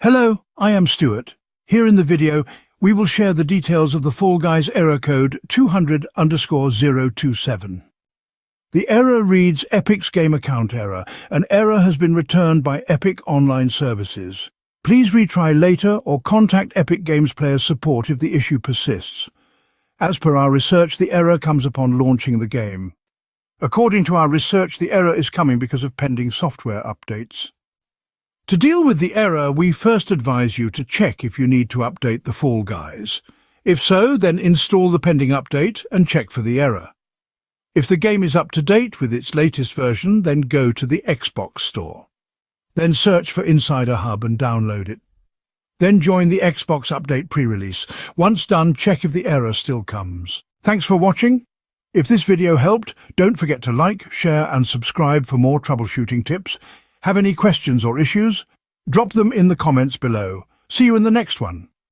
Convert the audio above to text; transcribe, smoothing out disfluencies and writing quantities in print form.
Hello, I am Stuart. Here in the video, we will share the details of the Fall Guys error code 200_027. The error reads Epic's game account error. An error has been returned by Epic Online Services. Please retry later or contact Epic Games Player support if the issue persists. As per our research, the error comes upon launching the game. According to our research, the error is coming because of pending software updates. To deal with the error, we first advise you to check if you need to update the Fall Guys. If so, then install the pending update and check for the error. If the game is up to date with its latest version, then go to the Xbox Store. Then search for Insider Hub and download it. Then join the Xbox Update pre-release. Once done, check if the error still comes. Thanks for watching. If this video helped, don't forget to like, share and subscribe for more troubleshooting tips. Have any questions or issues? Drop them in the comments below. See you in the next one.